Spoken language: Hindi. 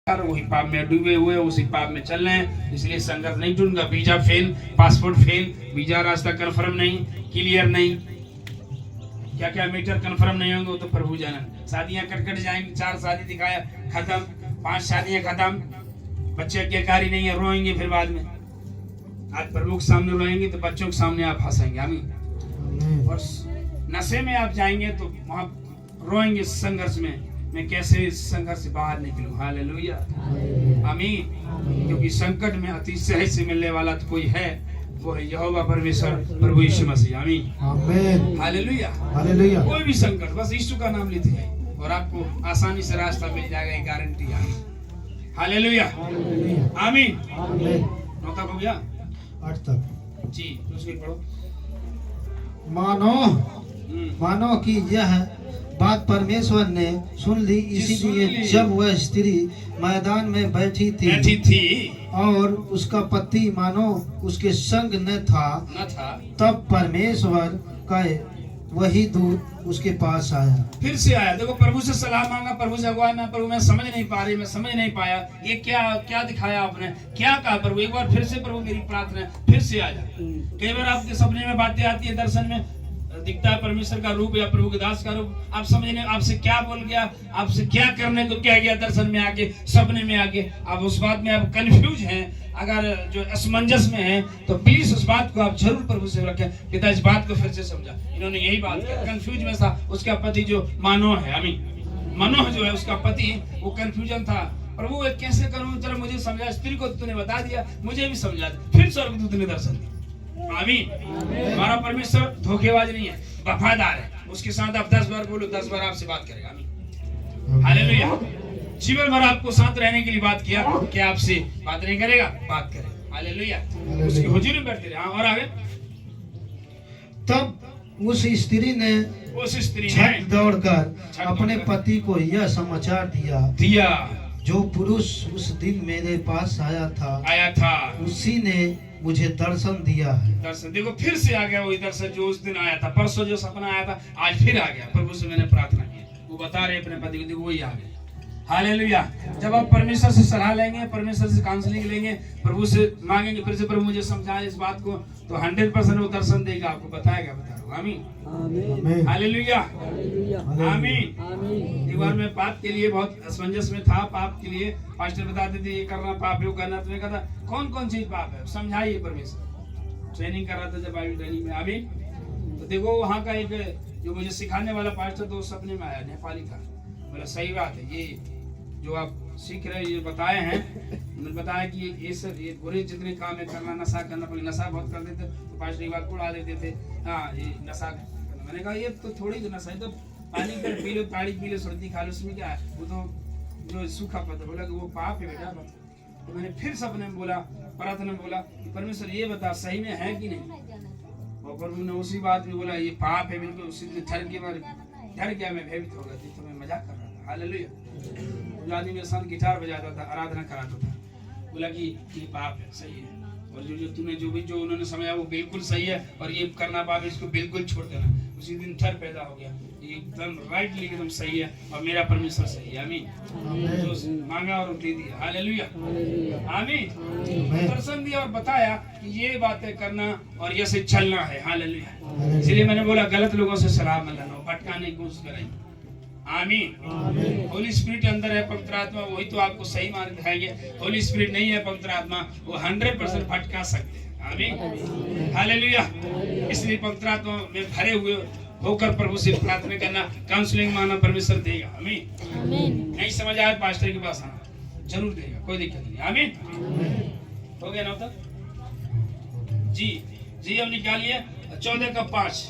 वही पाप में डूबे हुए उसी पाप में चल रहे हैं, इसलिए संघर्ष नहीं ढूंढूंगा। Visa fail, passport fail, visa रास्ता कंफर्म नहीं, क्लियर नहीं, क्या क्या मीटर कंफर्म नहीं होंगे वो तो प्रभु जाने। शादियां कट जाएंगी, 4 शादी दिखाया खत्म, 5 शादियां खत्म, बच्चे आज्ञाकारी नहीं है, रोएंगे फिर बाद में। आज प्रभु के सामने रोएंगे तो बच्चों के सामने आप हंसेंगे। आमीन। और नशे में आप जाएंगे तो वहां रोएंगे संघर्ष में, मैं कैसे इस संघर्ष से बाहर निकलूं। हालेलुया, आमीन। क्योंकि संकट में अतिशय से मिलने वाला तो कोई है, वो है यहोवा परमेश्वर प्रभु यीशु मसीह। आमीन, आमीन, हालेलुया, हालेलुया। कोई भी संकट बस यीशु का नाम लेते हैं और आपको आसानी से रास्ता मिल जाएगा, ये गारंटी है। हालेलुया, आमीन। नौ तक हो गया, 8 तक जी। दूसरी पढ़ो। मानो कि यह बात परमेश्वर ने सुन ली, इसीलिए जब वह स्त्री मैदान में बैठी थी और उसका पति मानो उसके संग न था, तब परमेश्वर का वही दूत उसके पास आया। फिर से आया। देखो, प्रभु से सलाह मांगा, प्रभु से अगुवाई में, प्रभु मैं समझ नहीं पा रही, मैं समझ नहीं पाया, ये क्या दिखाया आपने, क्या कहा प्रभु। एक बार फिर से प्रभु मेरी प्रार्थना है, फिर से आ जा। कई बार आपके सपने में बातें आती है, दर्शन में दिखता है परमेश्वर का रूप या प्रभु के दास का रूप, आप समझ नहीं आपसे क्या बोल गया, आपसे क्या करने को क्या गया, दर्शन में आके, सपने में आके, आप उस बात में आप कंफ्यूज हैं, अगर जो असमंजस में है तो प्लीज उस बात को आप जरूर प्रभु से रखें, पिता इस बात को फिर से समझा। इन्होंने यही बात किया, कंफ्यूज में था। उसका पति जो मानोह है, मनोह जो है उसका पति, वो कंफ्यूजन था। प्रभु कैसे करूं, चलो मुझे समझा, स्त्री को तूने बता दिया, मुझे भी समझा दे। फिर स्वर्गदूत ने दर्शन दिया। आमीन। हमारा परमेश्वर धोखेबाज नहीं है, वफादार है। उसके साथ आप 10 बार बोलो, 10 बार आपसे बात करेगा। आमीन, हालेलुया। जीवन भर आपको साथ रहने के लिए बात किया, क्या आपसे बात नहीं करेगा? बात करेगा। हालेलुया। उसकी हुजूरी में बैठते रहे। और आगे, तब उस स्त्री ने झट दौड़कर अपने पति को यह समाचार दिया जो पुरुष उस दिन मेरे पास आया था उसी ने मुझे दर्शन दिया है। दर्शन देखो, फिर से आ गया वही दर्शन जो उस दिन आया था। परसों जो सपना आया था, आज फिर आ गया। प्रभु से मैंने प्रार्थना की, वो बता रहे अपने पति को, वही आ गया। हालेलुया। जब आप परमेश्वर से सलाह लेंगे, परमेश्वर से काउंसलिंग लेंगे, प्रभु से मांगेंगे, फिर से प्रभु मुझे समझाए इस बात को, तो 100% वो दर्शन देगा, आपको बताएगा। आमीन, हालेलुया, आमीन। एक बार मैं पाप के लिए बहुत असमंजस में था, पाप के लिए पास्टर बताते थे ये करना पाप, वो करना। तो मैं कहता कौन कौन चीज पाप है, समझाइए। परमेश्वर ट्रेनिंग कर रहा था जब बाइबल ट्रेनिंग में। आमीन। तो देखो, वहाँ का एक जो मुझे सिखाने वाला पास्टर, तो सपने में आया, नेपाली था। बोला सही बात है, ये जो आप सीख रहे हैं, ये बताए हैं, उन्होंने बताया कि ये बुरे जितने काम है करना, नशा करना, पहले नशा बहुत करते थे तो पास्टर एक बार उड़ा देते थे, हाँ ये नशा करना। मैंने कहा ये तो थोड़ी जो नशा है, तो पानी पर पी लो, ताड़ी पी लो, सर्दी खा लो, उसमें क्या है, वो तो जो सूखा पता। बोला कि वो पाप है बेटा। तो मैंने फिर सपने में बोला, प्रार्थना में बोला कि परमेश्वर ये बता सही में है कि नहीं। और प्रभु ने उसी बात में बोला ये पाप है बिल्कुल। उसी दिन डर गया, मैं भयभीत हो गया, तो मैं मजाक कर रहा था। हालेलुया। आदमी मेरे साथ गिटार बजाता था, आराधना कराता था, बोला कि ये पाप है, सही है, और जो तूने जो उन्होंने समझा वो बिल्कुल सही है, और ये करना पाप है, इसको बिल्कुल छोड़ देना। उसी दिन डर पैदा हो गया, एकदम राइटली एकदम सही है, और मेरा परमेश्वर सही है। आमीन। जो मांगा और दे दिया। हालेलुया, आमीन। दर्शन दिया और बताया कि ये बातें करना और ये से चलना है। हालेलुया। इसलिए मैंने बोला गलत लोगों से सलाह मत लेना, भटकाने की कोशिश करेंगे। आमीन। होली स्पिरिट अंदर है, पवित्र आत्मा, वही तो आपको सही मार्ग दिखाएंगे। होली स्पिरिट नहीं है, पवित्र आत्मा, वो 100% भटका सकते हैं। आमीन, हालेलुया। इसलिए पवित्र आत्मा में भरे हुए होकर प्रभु से प्रार्थना करना, काउंसलिंग मांगना, परमेश्वर देगा। आमीन। नहीं समझ आया, पास्टर के पास आना, जरूर देगा, कोई दिक्कत नहीं। आमीन। हो गया ना तक? जी, अब निकालिए 14 का 5।